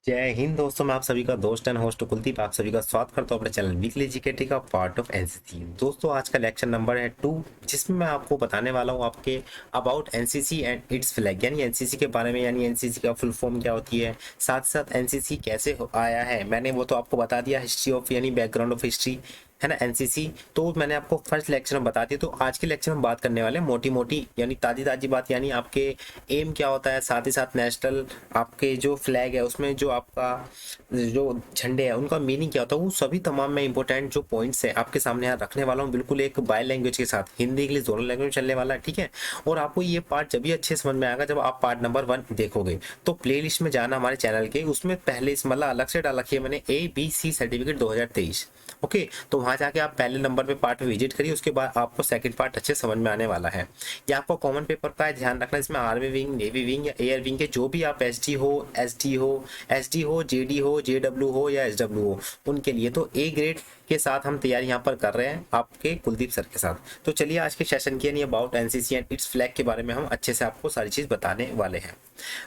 जय हिंद दोस्तों, मैं आप सभी का दोस्त एंड होस्ट कुलदीप आप सभी का स्वागत करता हूं अपने चैनल वीकली जीकेटी का पार्ट ऑफ एनसीसी। दोस्तों आज का लेक्चर नंबर है 2, जिसमें मैं आपको बताने वाला हूं आपके about NCC and it's flag, यानी एनसीसी के बारे में, यानी एनसीसी का फुल फॉर्म क्या होती है, साथ साथ एनसीसी कैसे आया है। मैंने वो तो आपको बता दिया, हिस्ट्री ऑफ यानी बैकग्राउंड ऑफ हिस्ट्री है ना एनसीसी, तो मैंने आपको फर्स्ट लेक्चर में बता दिया। तो आज के लेक्चर में बात करने वाले हैं मोटी मोटी यानी ताजी ताजी बात, यानी आपके एम क्या होता है, साथ ही साथ नेशनल आपके जो फ्लैग है उसमें जो आपका जो झंडे है उनका मीनिंग क्या होता है, वो सभी तमाम मैं इंपॉर्टेंट जो पॉइंट्स है आपके सामने यहाँ रखने वाला हूँ, बिल्कुल एक बाय लैंग्वेज के साथ, हिंदी इंग्लिश दोनों लैंग्वेज चलने वाला है, ठीक है। और आपको ये पार्ट जब भी अच्छे समझ में आएगा जब आप पार्ट नंबर 1 देखोगे। तो प्लेलिस्ट में जाना हमारे चैनल के, उसमें पहले इस मतलब अलग से डाल रखी है मैंने ABC सर्टिफिकेट 2023। ओके, तो वहां जाके आप पहले नंबर पे पार्ट में विजिट करिए, उसके बाद आपको सेकंड पार्ट अच्छे समझ में आने वाला है। ये आपको कॉमन पेपर का है, ध्यान रखना। इसमें आर्मी विंग, नेवी विंग या एयर विंग के जो भी आप एसडी हो, जेडी हो, जेडब्ल्यू हो या एसडब्ल्यू हो, उनके लिए तो ए ग्रेड के साथ हम तैयारी यहाँ पर कर रहे हैं आपके कुलदीप सर के साथ। तो चलिए आज के सेशन की यानी about NCC and it's flag के बारे में हम अच्छे से आपको सारी चीज बताने वाले हैं।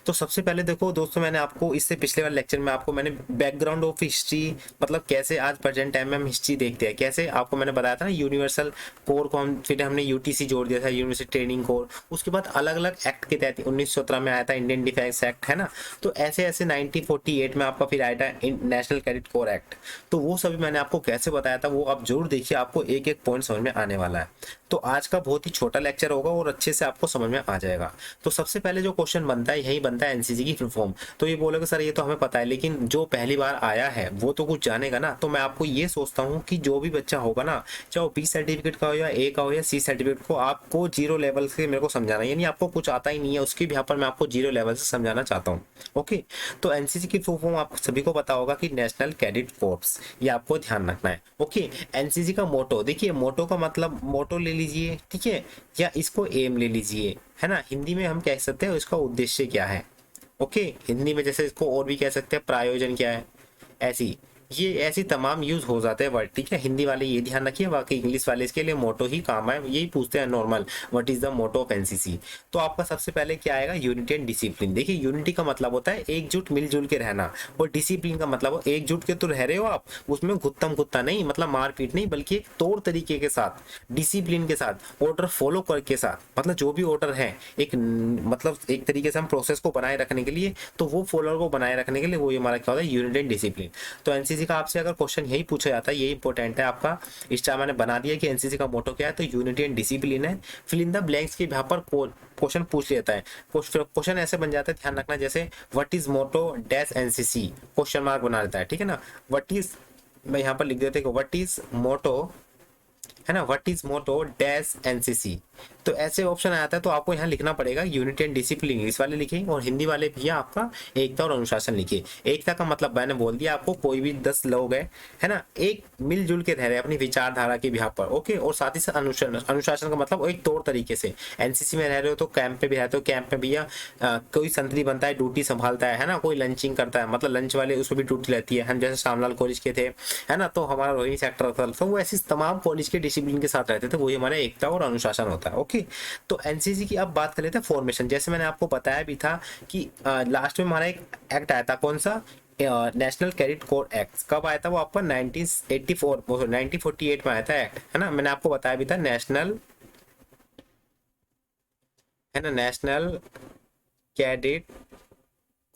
तो सबसे पहले देखो दोस्तों, मैंने आपको इससे पिछले वाले लेक्चर में आपको मैंने बैकग्राउंड ऑफ हिस्ट्री, मतलब कैसे आज प्रेजेंट टाइम में हम हिस्ट्री देखते हैं, कैसे आपको मैंने बताया था ना, यूनिवर्सल कोर को हम फिर हमने यूटीसी जोड़ दिया था, यूनिवर्सिटी ट्रेनिंग कोर। उसके बाद अलग अलग एक्ट के तहत 1917 में आया था इंडियन डिफेंस एक्ट, है ना। तो ऐसे ऐसे 1948 में आपका फिर आया था नेशनल कैडेट कोर एक्ट। तो वो सभी मैंने आपको कैसे बताया था वो आप जरूर देखिए, आपको एक एक पॉइंट समझ में आने वाला है। तो आज का बहुत ही छोटा लेक्चर होगा और अच्छे से आपको समझ में आ जाएगा। तो सबसे पहले जो क्वेश्चन बनता है यही बनता है एनसीसी की फुल फॉर्म। तो ये बोलोगे सर ये तो हमें पता है, लेकिन जो पहली बार आया है वो तो कुछ जानेगा ना। तो मैं आपको ये सोचता हूँ कि जो भी बच्चा होगा ना, चाहे वो बी सर्टिफिकेट का हो या ए का हो या सी सर्टिफिकेट को, आपको जीरो लेवल से मेरे को समझाना, यानी आपको कुछ आता ही नहीं है उसकी भी यहाँ पर मैं आपको जीरो लेवल से समझाना चाहता हूँ। ओके, तो एनसीसी की फुल फॉर्म आप सभी को पता होगा कि नेशनल कैडेट कोर्प्स, ये आपको ध्यान रखना है। ओके, एनसीसी का मोटो देखिए, मोटो का मतलब मोटो ले लीजिए, ठीक है, या इसको एम ले लीजिए, है ना। हिंदी में हम कह सकते हैं इसका उद्देश्य क्या है। ओके, हिंदी में जैसे इसको और भी कह सकते हैं प्रायोजन क्या है, ऐसी ये ऐसी तमाम यूज हो जाते हैं वर्ड, ठीक है। हिंदी वाले ये ध्यान रखिए, बाकी इंग्लिश वाले इसके लिए मोटो ही काम है, यही पूछते हैं normal, what is the motto of NCC. तो आपका सबसे पहले क्या आएगा, यूनिटी एंड डिसिप्लिन। देखिए यूनिटी का मतलब होता है एकजुट मिलजुल के रहना, और डिसिप्लिन का मतलब हो एकजुट के तो रह रहे हो आप, उसमें गुत्तम गुत्ता नहीं, मतलब मारपीट नहीं, बल्कि एक तौर तरीके के साथ, डिसिप्लिन के साथ, ऑर्डर फॉलो करके साथ, मतलब जो भी ऑर्डर है एक मतलब एक तरीके से हम प्रोसेस को बनाए रखने के लिए, तो वो फॉलोअर को बनाए रखने के लिए वो हमारा क्या होता है, यूनिटी एंड डिसिप्लिन। तो एनसीसी का आपसे अगर क्वेश्चन यही पूछा जाता है, यही इंपॉर्टेंट है आपका, स्टार मैंने बना दिया कि एनसीसी का मोटो क्या है, तो यूनिटी एंड डिसिप्लिन है। फिल इन द ब्लैंक्स के यहाँ पर क्वेश्चन पूछ लेता है, क्वेश्चन ऐसे बन जाता है, ध्यान रखना, जैसे what is motto dash NCC, question mark बना देता है, ठीक है ना। व्हाट इज, मैं यहाँ पर लिख देते हैं व्हाट इज मोटो, है ना, what is motto dash NCC. तो ऐसे ऑप्शन आता है, तो आपको यहाँ लिखना पड़ेगा यूनिटी एंड डिसिप्लिन, इंग्लिश वाले लिखे, और हिंदी वाले भैया आपका एकता और अनुशासन लिखिए। एकता का मतलब मैंने बोल दिया आपको, कोई भी 10 लोग है ना, एक मिलजुल के रह रहे हैं अपनी विचारधारा के बिहार पर। ओके, और साथ ही साथ अनुशासन का मतलब एक तौर तरीके से, एनसीसी में रह रहे हो तो कैंप पे भी रहते हो, कैंप में भैया कोई संतरी बनता है, ड्यूटी संभालता है ना, कोई लंचिंग करता है, मतलब लंच वाले उसमें भी ड्यूटी रहती है। हम जैसे श्यामलाल कॉलेज के थे, है ना, तो हमारा रोहिणी सेक्टर था, तो वो ऐसी तमाम कॉलेज के डिसिप्लिन के साथ रहते थे, वही हमारा एकता और अनुशासन होता है। ओके, तो एनसीसी की अब बात कर लेते हैं फॉर्मेशन। जैसे मैंने आपको बताया भी था कि लास्ट में हमारा एक एक्ट आया था, कौन सा, नेशनल कैडेट कोर एक्ट। कब आया था वो आपका 1948 में आया था एक्ट, है ना। मैंने आपको बताया भी था नेशनल, है ना, नेशनल कैडेट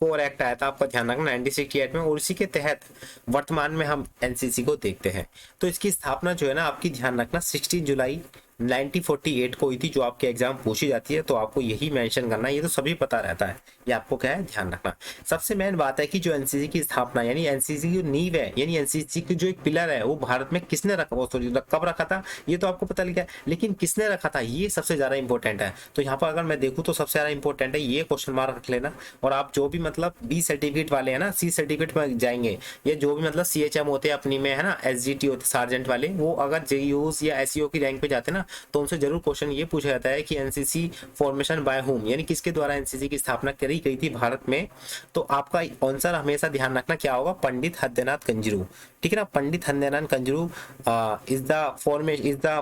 कोर एक्ट आया था, आपका ध्यान रखना 1968 में, और इसी के तहत वर्तमान में हम एनसीसी को देखते हैं। तो इसकी स्थापना जो है ना, आपकी ध्यान रखना 16 जुलाई 1948 को हुई थी, जो आपके एग्जाम पूछी जाती है, तो आपको यही मेंशन करना है, ये तो सभी पता रहता है, ये आपको क्या है ध्यान रखना। सबसे मेन बात है कि जो एनसीसी की स्थापना, यानी एनसीसी की नींव है, यानी एनसीसी की जो एक पिलर है, वो भारत में किसने रखा, वो सॉरी कब रखा था ये तो आपको पता लग गया, लेकिन किसने रखा था ये सबसे ज्यादा इंपॉर्टेंट है। तो यहाँ पर अगर मैं देखूँ तो सबसे ज्यादा इंपॉर्टेंट है, ये क्वेश्चन मार्क रख लेना। और आप जो भी मतलब बी सर्टिफिकेट वाले हैं ना, सी सर्टिफिकेट में जाएंगे, या जो भी मतलब सीएचएम होते हैं अपनी में, है ना, एसजीटी होते सार्जेंट वाले, वो अगर जेयूज या एसईओ की रैंक पे जाते हैं ना, तो उनसे जरूर क्वेश्चन ये पूछा जाता है कि एनसीसी फॉर्मेशन बाय होम, यानी किसके द्वारा एनसीसी की स्थापना करी गई थी भारत में। तो आपका आंसर हमेशा ध्यान रखना क्या होगा, पंडित हृदयनाथ कंजरू, ठीक है ना। Pandit Hridaynath Kunzru is the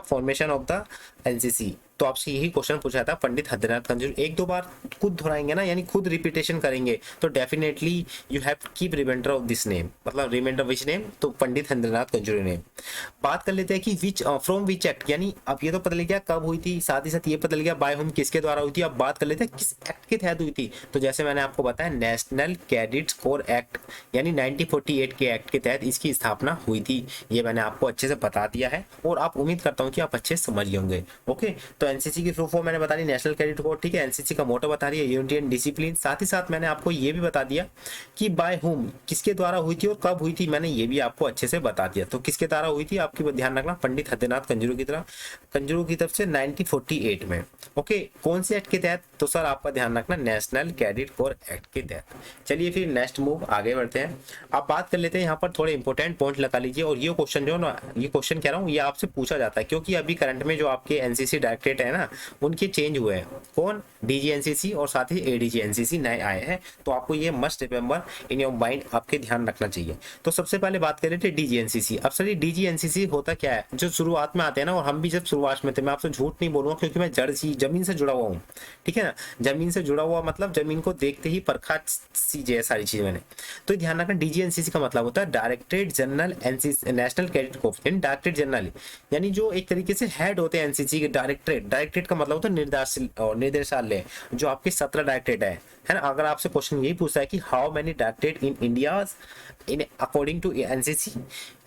formation of the NCC, तो आपसे यही क्वेश्चन पूछा था पंडित हृदयनाथ कंजूरी। एक दो बार खुद दोहराएंगे ना, यानी खुद रिपीटेशन करेंगे, तो definitely you have to keep reminder of this name, मतलब रिमाइंडर विच नेम, तो पंडित हृदयनाथ कंजूरी नेम। बात कर लेते हैं कि विच फ्रॉम विच एक्ट, यानी अब ये तो पता लग गया कब हुई थी, साथ ही साथ ये पता लग गया बाय होम किसके द्वारा हुई थी। अब बात कर लेते हैं किस एक्ट के तहत हुई थी। तो जैसे मैंने आपको बताया नेशनल कैडेट्स कोर एक्ट, यानी 1948 के एक्ट के तहत इसकी स्थापना हुई थी। ये मैंने आपको अच्छे से बता दिया है और आप उम्मीद करता हूँ कि आप अच्छे से समझ गए होंगे। ओके, तो एनसीसी की फुल फॉर्म मैंने बता दी नेशनल कैडेट कोर, ठीक है। एनसीसी का मोटो बता दिया यूनिटी एंड डिसिप्लिन। साथ ही साथ मैंने आपको ये भी बता दिया कि बाय होम किसके द्वारा हुई थी और कब हुई थी, मैंने ये भी आपको अच्छे से बता दिया। तो किसके द्वारा हुई थी आपकी ध्यान रखना, पंडित हृदयनाथ कंजूरू की तरफ से 1948 में। ओके, कौन से एक्ट के तहत, तो सर आपका ध्यान रखना नेशनल कैडेट कोर एक्ट के तहत। चलिए फिर नेक्स्ट मूव आगे बढ़ते हैं। आप बात कर लेते हैं यहाँ पर थोड़े इंपॉर्टेंट पॉइंट लगा लीजिए। और ये क्वेश्चन जो ना, ये क्वेश्चन कह रहा हूँ, ये आपसे पूछा जाता है क्योंकि अभी करंट में जो आपके एनसीसी डायरेक्टरेट है ना, उनके चेंज हुए हैं। कौन, डीजी एनसीसी और साथ ही एडीजी एनसीसी नए आए हैं। तो आपको ये must remember in your mind, आपके ध्यान रखना चाहिए। तो सबसे पहले बात कर लेते हैं डीजी एनसीसी। अब सर ये डीजी एनसीसी होता क्या है, जो शुरुआत में आते हैं ना, और हम भी जब शुरुआत में थे, मैं आपसे झूठ नहीं बोलूंगा क्योंकि मैं जड़ सी जमीन से जुड़ा हुआ हूँ, ठीक है ना। जमीन से जुड़ा हुआ मतलब जमीन को देखते ही परखा सीजे सारी चीज मैंने। तो ध्यान रखना डीजी एनसीसी का मतलब होता है directorate general NCC national cadet corps, directorate general, यानी जो एक तरीके से हेड होते हैं एनसीसी के। डायरेक्टरेट, डायरेक्टरेट का मतलब होता है निर्देशालय, जो आपके 17 डायरेक्टरेट है ना। अगर आपसे क्वेश्चन यही पूछता है कि how many directorate in India in according to NCC,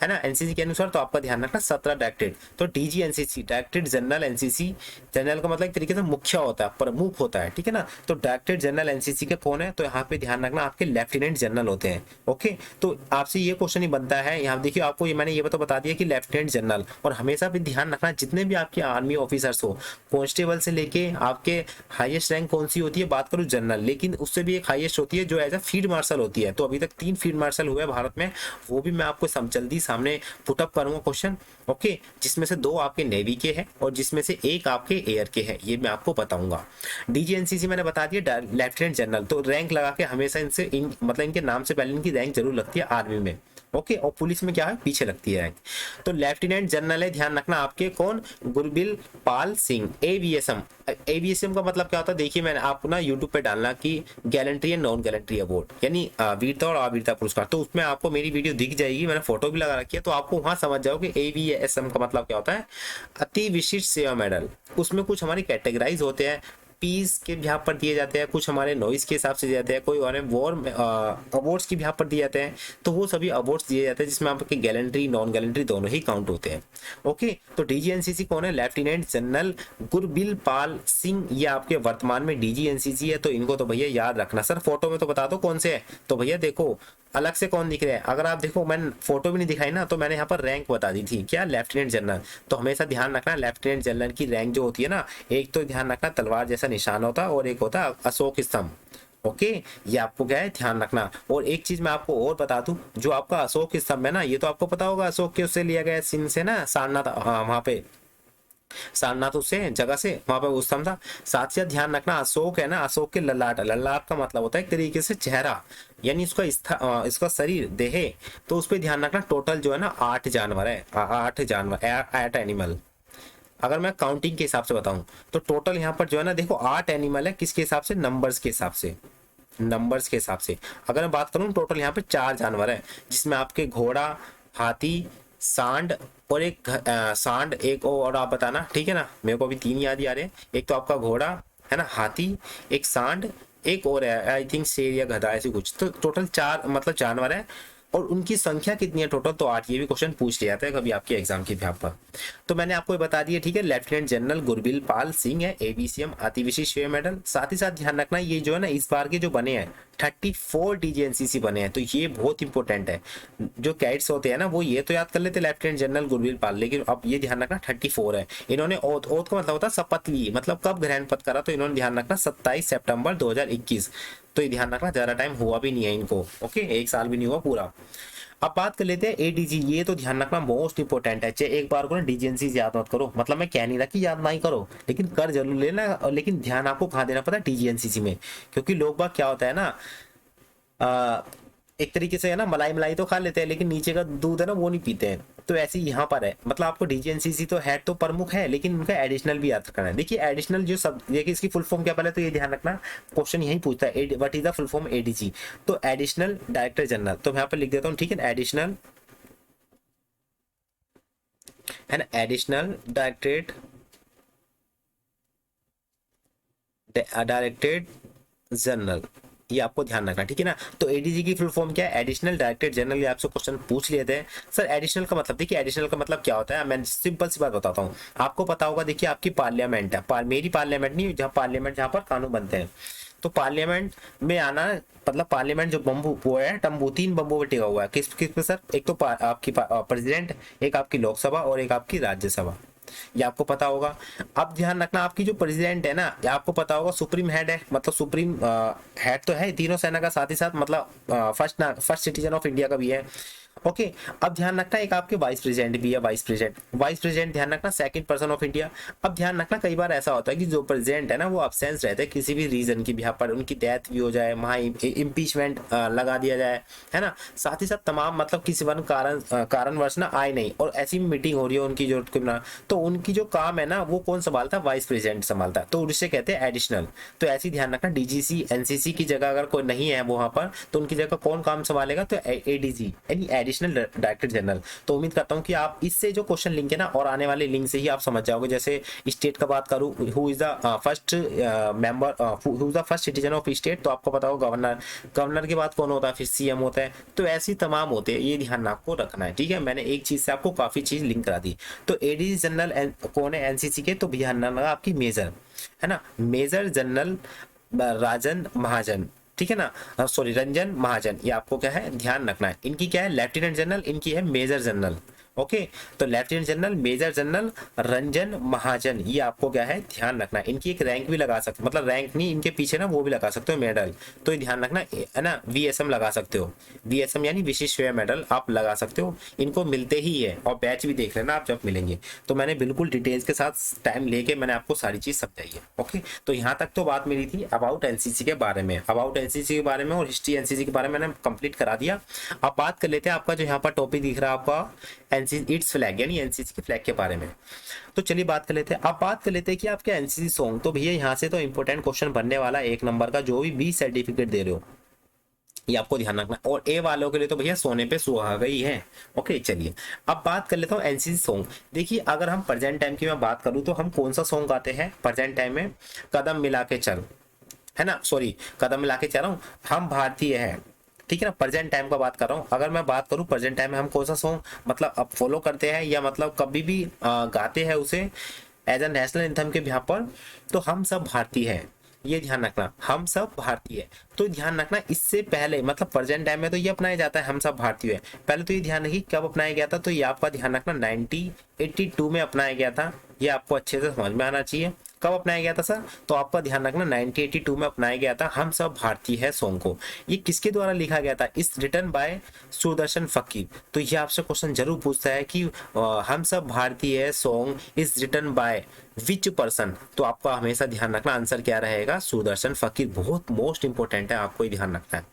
है ना, एनसीसी के अनुसार, तो आपका ध्यान रखना 17 डायरेक्टरेट। तो DG NCC directorate general NCC, general का मतलब एक तरीके से मुख्य होता है, प्रमुख होता है, ठीक है ना। तो डायरेक्टरेट जनरल एनसीसी के कौन है, तो यहाँ पे ध्यान रखना आपके लेफ्टिनेंट जनरल होते हैं। ओके, तो आपसे ये क्वेश्चन ही बनता है, यहाँ देखिए आपको ये मैंने ये तो बता दिया कि लेफ्टिनेंट जनरल। और हमेशा भी ध्यान रखना जितने भी आपके आर्मी ऑफिसर्स हो, कांस्टेबल से लेके आपके हाईएस्ट रैंक कौन सी होती है, बात करूँ जनरल, लेकिन उससे भी एक हाईएस्ट होती है जो एज अ फील्ड मार्शल होती है। तो अभी तक 3 फील्ड मार्शल हुए भारत में, वो भी मैं आपको जल्दी सामने पुटअप करूंगा क्वेश्चन। ओके, जिसमें से 2 आपके नेवी के हैं और जिसमें से 1 आपके एयर के हैं, ये मैं आपको बताऊंगा। डीजी एनसीसी मैंने बता दिया लेफ्टिनेंट जनरल, तो रैंक लगा के हमेशा इनसे मतलब इनके नाम से पहले इनकी रैंक जरूर लगती है आर्मी में। ओके, और पुलिस में क्या है, पीछे लगती है रैंक। तो लेफ्टिनेंट जनरल है, ध्यान रखना आपके कौन, गुरबिल पाल सिंह। एवीएसएम, एवीएसएम का मतलब क्या होता है, देखिए मैंने आपको ना यूट्यूब पे डालना कि gallantry and non gallantry award, यानी वीरता और अवीरता पुरस्कार, तो उसमें आपको मेरी वीडियो दिख जाएगी, मैंने फोटो भी लगा रखी है, तो आपको वहां समझ जाओ कि एवीएसएम का मतलब क्या होता है, अति विशिष्ट सेवा मेडल। उसमें कुछ हमारे कैटेगराइज होते हैं, पीस के बिहाफ पर दिए जाते हैं, कुछ हमारे नॉइस के हिसाब से दिए जाते हैं, कोई और वॉर अवार्ड्स के बिहाफ पर दिए जाते हैं। तो वो सभी अवार्ड्स दिए जाते हैं जिसमें आपके गैलेंट्री नॉन गैलेंट्री दोनों ही काउंट होते हैं। ओके, तो डीजी एनसीसी कौन है, लेफ्टिनेंट जनरल गुरबिल पाल सिंह, ये आपके वर्तमान में डीजी एनसीसी है। तो इनको तो भैया याद रखना। सर फोटो में तो बता दो कौन से है, तो भैया देखो अलग से कौन दिख रहा है, अगर आप देखो मैंने फोटो भी नहीं दिखाई ना, तो मैंने यहाँ पर रैंक बता दी थी, क्या, लेफ्टिनेंट जनरल। तो हमेशा ध्यान रखना लेफ्टिनेंट जनरल की रैंक जो होती है ना, एक तो ध्यान रखना तलवार जैसा निशान होता है और एक होता है अशोक स्तंभ। ओके, ये आपको क्या है ध्यान रखना। और एक चीज मैं आपको और बता दूं, जो आपका अशोक स्तंभ है ना, ये तो आपको पता होगा अशोक के उससे लिया गया सिंह से ना, सारनाथ, हाँ वहां पे सारनाथ उससे जगह से वहां पर उस था। साथ ही ध्यान रखना अशोक है ना, अशोक के ललाट, ललाट का मतलब होता है एक तरीके से चेहरा, यानी इसका शरीर देह। तो उस पर ध्यान रखना। टोटल जो है ना 8 जानवर है, 8 जानवर, 8 एनिमल। अगर मैं काउंटिंग के हिसाब से बताऊं तो टोटल यहाँ पर जो है ना देखो 8 एनिमल है, किसके हिसाब से, नंबर्स के हिसाब से, नंबर्स के हिसाब से। अगर मैं बात करूं टोटल यहाँ पे 4 जानवर है, जिसमें आपके घोड़ा, हाथी, सांड और सांड एक और आप बताना, ठीक है ना, मेरे को अभी 3 याद ही आ रहे हैं। एक तो आपका घोड़ा है ना, हाथी, एक सांड, एक और है आई थिंक शेर या गधा ऐसी कुछ। तो टोटल 4 मतलब जानवर है। और उनकी संख्या कितनी है टोटल, तो 8। ये भी क्वेश्चन पूछ लिया जाता है कभी आपके एग्जाम के बिहाफ पर। तो मैंने आपको ये बता दिया, ठीक है। लेफ्टिनेंट जनरल गुरबिल पाल सिंह है, एबीसीएम अति विशिष्ट सेवा मेडल। साथ ही साथ ध्यान रखना ये जो है ना इस बार के जो बने हैं 34 डीजीएनसीसी बने हैं, तो ये बहुत इंपॉर्टेंट है। जो कैडेट्स होते हैं ना वो ये तो याद कर लेते लेफ्टिनेंट जनरल गुरबिल पाल, लेकिन अब ये ध्यान रखना 34 है। इन्होंने ओथ का मतलब होता है शपथ ली, मतलब कब ग्रहण पथ करा, तो इन्होंने ध्यान रखना 27 सितंबर 2021। तो ये ध्यान रखना ज्यादा टाइम हुआ भी नहीं है इनको, ओके, 1 साल भी नहीं हुआ पूरा। अब बात कर लेते हैं एडीजी, ये तो ध्यान रखना मोस्ट इंपोर्टेंट है। चाहे एक बार को ना डीजीएनसी याद मत करो, मतलब मैं कह नहीं रहा कि याद नहीं करो, लेकिन कर जरूर लेना। लेकिन ध्यान आपको कहाँ देना पता है, डीजीएनसीसी में। क्योंकि लोग बाग क्या होता है ना, एक तरीके से है ना, मलाई मलाई तो खा लेते हैं लेकिन नीचे का दूध है ना वो नहीं पीते हैं। तो ऐसे ही यहाँ पर है, मतलब आपको डीजीएनसीसी तो हेड तो प्रमुख है, लेकिन उनका एडिशनल भी याद रखना है। देखिए एडिशनल जो सब, देखिए इसकी फुल फॉर्म क्या, पहले तो ये ध्यान रखना, क्वेश्चन यही पूछता है what is the full form ADG. तो एडिशनल डायरेक्टर जनरल, तो मैं यहाँ पर लिख देता हूँ, ठीक है, एडिशनल है ना, एडिशनल डायरेक्टरेट डायरेक्टेड जनरल, ये आपको ध्यान रखना, ठीक है ना। तो एडीजी की फुल फॉर्म क्या है, एडिशनल डायरेक्टर जनरल। ये आपसे क्वेश्चन पूछ लेते हैं सर एडिशनल का मतलब, देखिए एडिशनल का मतलब क्या होता है, मैं सिंपल सी बात बताता हूँ, आपको पता होगा। देखिए आपकी पार्लियामेंट है, मेरी पार्लियामेंट नहीं, जहाँ पार्लियामेंट जहाँ पर कानून बनते हैं, तो पार्लियामेंट में आना मतलब पार्लियामेंट जो बम्बू वो है तंबू, 3 बम्बू पे टिका हुआ है, किस किस पे सर, एक तो आपकी प्रेसिडेंट, एक आपकी लोकसभा और एक आपकी राज्यसभा, ये आपको पता होगा। अब ध्यान रखना, आपकी जो प्रेसिडेंट है ना, ये आपको पता होगा सुप्रीम हेड है, मतलब सुप्रीम हेड तो है तीनों सेना का, साथ ही साथ मतलब फर्स्ट सिटीजन ऑफ इंडिया का भी है। ओके, अब ध्यान रखना एक आपके वाइस प्रेसिडेंट भी है, वाइस प्रेसिडेंट ध्यान रखना सेकंड पर्सन ऑफ इंडिया। अब ध्यान रखना कई बार ऐसा होता है कि जो प्रेसिडेंट है ना वो अब्सेंस रहते हैं किसी भी रीजन की बिहाफ पर, उनकी डेथ भी हो जाए, वहाँ इम्पीचमेंट लगा दिया जाए, है ना, साथ ही साथ तमाम मतलब किसी वन कारणवश ना आए नहीं, और ऐसी मीटिंग हो रही है उनकी जरूरत की ना, तो उनकी जो काम है ना वो कौन संभालता है, वाइस प्रेसिडेंट संभालता है, तो उसे कहते हैं एडिशनल। तो ऐसी ध्यान रखना, डीजीसी एनसीसी की जगह अगर कोई नहीं है वहां पर, तो उनकी जगह कौन काम संभालेगा, तो एडीजी यानी एडिशनल डायरेक्टर जनरल। तो उम्मीद करता हूं कि आप इससे जो क्वेश्चन लिंक है ना, और आने वाले लिंक से ही आप समझ जाओगे। जैसे स्टेट का बात करूं, who is the first member, who is the first citizen of state, तो आपको पता होगा गवर्नर, गवर्नर के बाद कौन होता है, फिर सीएम होता है, तो ऐसी तमाम होते हैं, ये ध्यान आपको रखना है, ठीक है। मैंने एक चीज से आपको काफी चीज लिंक करा दी। तो एडीजी जनरल कौन है एनसीसी के, तो ध्यान रखना आपकी मेजर, है ना, मेजर जनरल राजन महाजन, ठीक है ना, सॉरी रंजन महाजन, ये आपको क्या है ध्यान रखना है। इनकी क्या है लेफ्टिनेंट जनरल, इनकी है मेजर जनरल। ओके, तो lieutenant general major general Ranjan Mahajan, ये आपको क्या है ध्यान रखना है। इनकी एक रैंक भी लगा सकते, मतलब रैंक नहीं, इनके पीछे ना वो भी लगा सकते हो मेडल, तो ये ध्यान रखना है ना, वीएसएम लगा सकते हो, वीएसएम यानी विशिष्ट सेवा मेडल आप लगा सकते हो, इनको मिलते ही है, और बैच भी देख लेना आप जब मिलेंगे। तो मैंने बिल्कुल डिटेल्स के साथ टाइम लेके मैंने आपको सारी चीज समझाई है। ओके, तो यहाँ तक तो बात मेरी थी अबाउट एनसीसी के बारे में, अबाउट एनसीसी के बारे में और हिस्ट्री एनसीसी के बारे में मैंने कंप्लीट करा दिया। अब बात कर लेते हैं आपका जो यहाँ पर टॉपिक दिख रहा है आपका एनसीसी इट्स फ्लैग, यानी एनसीसी के फ्लैग के बारे में। तो चलिए बात कर लेते हैं। अब बात कर लेते हैं कि आपके एनसीसी सॉन्ग, तो भैया यहाँ से तो इंपॉर्टेंट क्वेश्चन बनने वाला है 1 नंबर का, जो भी 20 सर्टिफिकेट दे रहे हो ये आपको ध्यान रखना, और ए वालों के लिए तो भैया सोने पे सुहागा ही है। ओके, चलिए अब बात कर लेता हूँ एनसीसी सॉन्ग। देखिए अगर हम प्रेजेंट टाइम की मैं बात करूँ तो हम कौन सा सॉन्ग गाते हैं प्रेजेंट टाइम में, कदम मिला के चल, है ना, सॉरी कदम मिला के चल रहा हूँ, हम भारतीय हैं, ठीक है ना, प्रेजेंट टाइम का बात कर रहा हूँ। अगर मैं बात करूँ प्रेजेंट टाइम में हम कौन सा सॉन्ग मतलब अब फॉलो करते हैं, या मतलब कभी भी गाते हैं उसे एज अ नेशनल एंथम के यहाँ पर, तो हम सब भारतीय हैं, ये ध्यान रखना, हम सब भारतीय है। तो ध्यान रखना इससे पहले मतलब प्रेजेंट टाइम में तो ये अपनाया जाता है हम सब भारतीय है, पहले तो ये ध्यान रखिए कब अपनाया गया था, तो ये आपका ध्यान रखना 1982 में अपनाया गया था, ये आपको अच्छे से समझ में आना चाहिए। कब अपनाया गया था सर, तो आपका ध्यान रखना 1982 में अपनाया गया था हम सब भारतीय है सॉन्ग को। ये किसके द्वारा लिखा गया था, इस रिटन बाय सुदर्शन फकीर। तो ये आपसे क्वेश्चन जरूर पूछता है कि हम सब भारतीय है song is written by which person, तो आपका हमेशा ध्यान रखना आंसर क्या रहेगा, सुदर्शन फकीर, बहुत मोस्ट इंपोर्टेंट है, आपको ही ध्यान रखना है।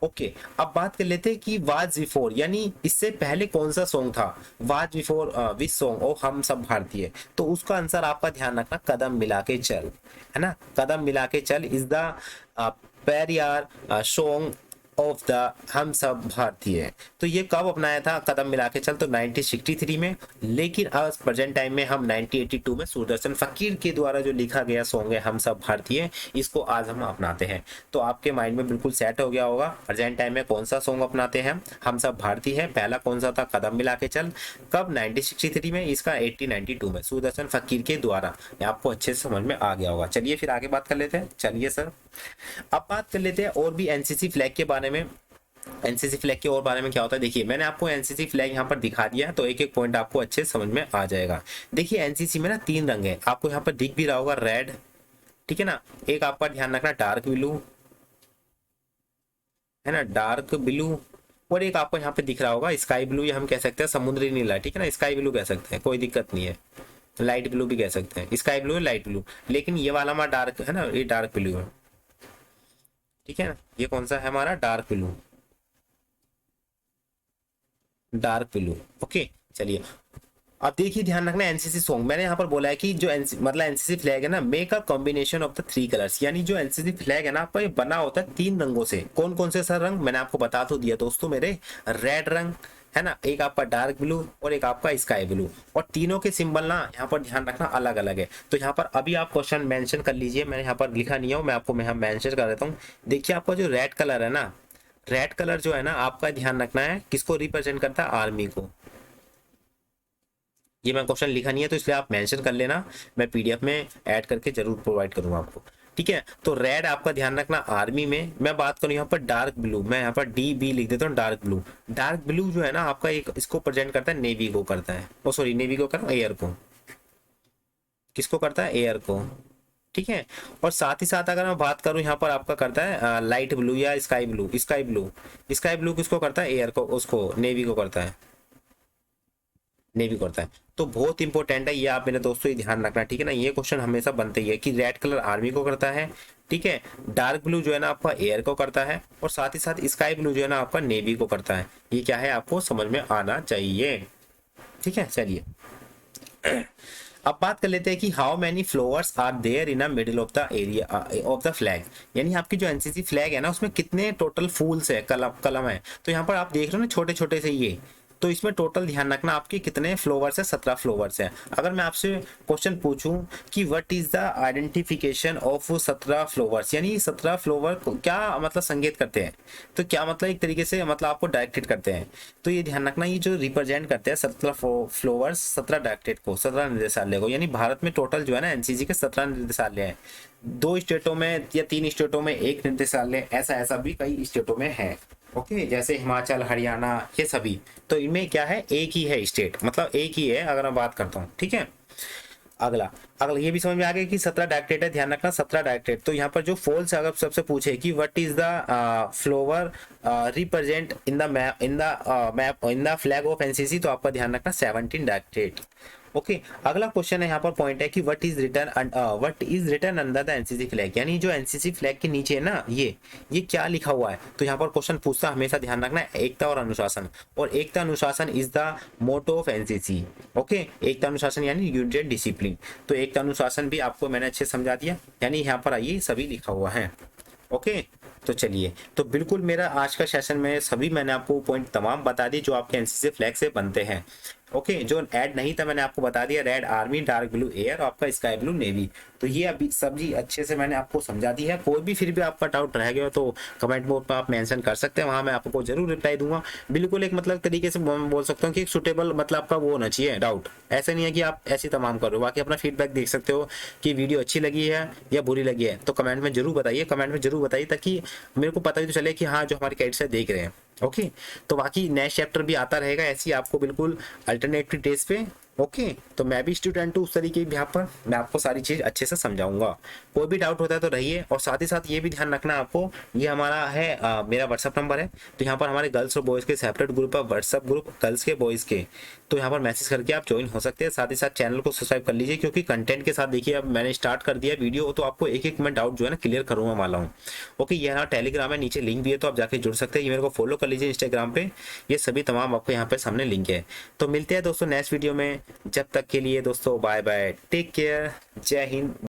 ओके, अब बात कर लेते हैं कि वाज बिफोर यानी इससे पहले कौन सा सॉन्ग था, वाज बिफोर विच सॉन्ग ओ हम सब भारतीय, तो उसका आंसर आपका ध्यान रखना कदम मिला के चल, है ना, कदम मिला के चल is the Periyar song of the हम सब भारतीय। तो ये कब अपनाया था कदम मिला के चल, तो 1963 में, लेकिन आज प्रेजेंट टाइम में हम 1982 में सुदर्शन फकीर के द्वारा जो लिखा गया सॉन्ग है हम सब भारतीय, इसको आज हम अपनाते हैं। तो आपके माइंड में बिल्कुल सेट हो गया होगा प्रेजेंट टाइम में कौन सा सॉन्ग अपनाते हैं, हम सब भारतीय है, पहला कौन सा था कदम मिला के चल, कब 1963 में, इसका 1892 में सुदर्शन फकीर के द्वारा, आपको अच्छे से समझ में आ गया होगा। चलिए फिर आगे बात कर लेते हैं, चलिए सर अब बात कर लेते हैं और भी एनसीसी फ्लैग के बारे में। एनसीसी फ्लैग के और बारे में क्या होता है, देखिए मैंने आपको एनसीसी फ्लैग यहाँ पर दिखा दिया, तो एक एक पॉइंट आपको अच्छे समझ में आ जाएगा। देखिए एनसीसी में ना 3 रंग है, आपको यहाँ पर दिख भी रहा होगा रेड, ठीक है ना, एक आपका ध्यान रखना डार्क ब्लू, है ना, डार्क ब्लू, और एक आपको यहाँ पे दिख रहा होगा स्काई ब्लू, या हम कह सकते हैं समुद्री नीला, ठीक है ना, स्काई ब्लू कह सकते हैं, कोई दिक्कत नहीं है, लाइट ब्लू भी कह सकते हैं, स्काई ब्लू लाइट ब्लू, लेकिन ये वाला हमारा डार्क है ना, ये डार्क ब्लू है, ठीक है ना, ये कौन सा है हमारा dark blue, dark blue. Okay, चलिए अब देखिए ध्यान रखना एनसीसी सॉन्ग मैंने यहाँ पर बोला है कि जो मतलब एनसीसी फ्लैग है ना, make a combination of the three colours, यानी जो एनसीसी फ्लैग है ना आपका ये बना होता है तीन रंगों से। कौन कौन से सर रंग मैंने आपको बता तो दिया दोस्तों मेरे, रेड रंग है ना, एक आपका डार्क ब्लू और एक आपका स्काई ब्लू, और तीनों के सिंबल ना यहाँ पर ध्यान रखना अलग अलग है। तो यहाँ पर अभी आप क्वेश्चन मेंशन कर लीजिए, मैंने यहाँ पर लिखा नहीं है, मैं आपको मैं मेंशन कर देता हूँ। देखिए आपका जो रेड कलर है ना, रेड कलर जो है ना आपका ध्यान रखना है किसको रिप्रेजेंट करता है, आर्मी को। ये मैं क्वेश्चन लिखा नहीं है तो इसलिए आप मेंशन कर लेना, मैं पीडीएफ में ऐड करके जरूर प्रोवाइड करूंगा आपको, ठीक है। तो रेड आपका ध्यान रखना आर्मी में। मैं बात करूं यहाँ पर डार्क ब्लू, मैं यहाँ पर डी बी लिख देता हूँ, डार्क ब्लू। डार्क ब्लू जो है ना आपका एक इसको प्रेजेंट करता है, नेवी को करता है, ओ सॉरी नेवी को करता है, एयर को, किसको करता है, एयर को, ठीक है। और साथ ही साथ अगर मैं बात करूं यहाँ पर आपका करता है लाइट ब्लू या sky blue, sky blue, sky blue किसको करता है, एयर को, उसको नेवी को करता है, नेवी करता है। तो बहुत इंपॉर्टेंट है ये, आप मेरे दोस्तों ये ध्यान रखना, ठीक है ना। ये क्वेश्चन हमेशा बनते ही है कि रेड कलर आर्मी को करता है, ठीक है, डार्क ब्लू जो है ना आपका एयर को करता है, और साथ ही साथ स्काई ब्लू जो है ना आपका नेवी को करता है। ये क्या है आपको समझ में आना चाहिए, ठीक है। चलिए अब बात कर लेते हैं कि how many flowers are there in a middle of the area of the flag, यानी आपकी जो एनसीसी फ्लैग है ना उसमें कितने टोटल फूल्स है, कलम कलम है। तो यहाँ पर आप देख रहे हो ना छोटे छोटे से ये, तो इसमें टोटल ध्यान रखना आपके कितने फ्लावर्स है, 17 फ्लावर्स है। अगर मैं आपसे क्वेश्चन पूछूं कि what is the identification of 17 flowers, यानी 17 फ्लावर क्या मतलब संकेत करते हैं, तो क्या मतलब एक तरीके से मतलब आपको डायरेक्टेड करते हैं। तो ये ध्यान रखना ये जो रिप्रेजेंट करते हैं 17 फ्लावर्स, 17 डायरेक्टेड को, 17 निर्देशालय को, यानी भारत में टोटल जो है ना एनसीसी के 17 निर्देशालय है। 2 स्टेटों में या 3 स्टेटों में एक निर्देशालय, ऐसा ऐसा भी कई स्टेटों में है, ओके, जैसे हिमाचल, हरियाणा, ये सभी। तो इनमें क्या है, एक ही है स्टेट, मतलब एक ही है अगर मैं बात करता हूँ, ठीक है। अगला अगला ये भी समझ में आ गया कि 17 डायरेक्टेड है, ध्यान रखना 17 डायरेक्टेड। तो यहाँ पर जो फॉल्स अगर सबसे पूछे कि what is the flower represent in the map in the flag of NCC, तो आपका ध्यान रखना 17 डायरेक्टेड, ओके। अगला क्वेश्चन है यहाँ पर पॉइंट है कि what is written under the NCC flag, यानी जो एनसीसी फ्लैग के नीचे है ना ये क्या लिखा हुआ है। तो यहाँ पर क्वेश्चन पूछता हमेशा ध्यान रखना है एकता और अनुशासन, और Ekta Anushasan is the motto of NCC, okay. एकता अनुशासन यानी यूनिटी एंड डिसिप्लिन। तो एकता अनुशासन भी आपको मैंने अच्छे समझा दिया, यानी यहाँ पर आइए सभी लिखा हुआ है, ओके। तो चलिए, तो बिल्कुल मेरा आज का सेशन में सभी मैंने आपको पॉइंट तमाम बता दिए जो आपके एनसीसी फ्लैग से बनते हैं, ओके। जो ऐड नहीं था मैंने आपको बता दिया, red army, dark blue air, आपका स्काई ब्लू नेवी। तो ये अभी सब्जी अच्छे से मैंने आपको समझा दी है। कोई भी फिर भी आपका डाउट रह गया तो कमेंट बॉक्स पर आप मेंशन कर सकते हैं, वहां मैं आपको जरूर रिप्लाई दूंगा। बिल्कुल एक मतलब तरीके से मैं बोल सकता हूँ कि एक सुटेबल मतलब आपका वो होना चाहिए डाउट, ऐसा नहीं है कि आप ऐसे तमाम करो। बाकी अपना फीडबैक देख सकते हो कि वीडियो अच्छी लगी है या बुरी लगी है, तो कमेंट में जरूर बताइए, कमेंट में जरूर बताइए, ताकि मेरे को पता भी तो चले कि हाँ जो हमारे कैडेट्स है देख रहे हैं, ओके। तो बाकी नेक्स्ट चैप्टर भी आता रहेगा ऐसी आपको बिल्कुल अल्टरनेटिव डेज पे, ओके। तो मैं भी स्टूडेंट हूँ उस तरीके के, यहाँ पर मैं आपको सारी चीज अच्छे से समझाऊंगा। कोई भी डाउट होता है तो रहिए, और साथ ही साथ ये भी ध्यान रखना आपको, ये हमारा है मेरा व्हाट्सअप नंबर है, तो यहाँ पर हमारे गर्ल्स और बॉयज़ के सेपरेट ग्रुप है, व्हाट्सअप ग्रुप गर्ल्स के बॉयज़ के, तो यहाँ पर मैसेज करके आप ज्वाइन हो सकते हैं। साथ ही साथ चैनल को सब्सक्राइब कर लीजिए, क्योंकि कंटेंट के साथ देखिए अब मैंने स्टार्ट कर दिया वीडियो, तो आपको एक एक मैं डाउट जो है ना क्लियर करूँगा वाला हूँ, ओके। ये हमारा टेलीग्राम है, नीचे लिंक भी है, तो आप जाके जुड़ सकते हैं। ये मेरे को फॉलो कर लीजिए इंस्टाग्राम पे, ये सभी तमाम आपको यहाँ पे सामने लिंक है। तो मिलते हैं दोस्तों नेक्स्ट वीडियो में, जब तक के लिए दोस्तों बाय बाय, टेक केयर, जय हिंद।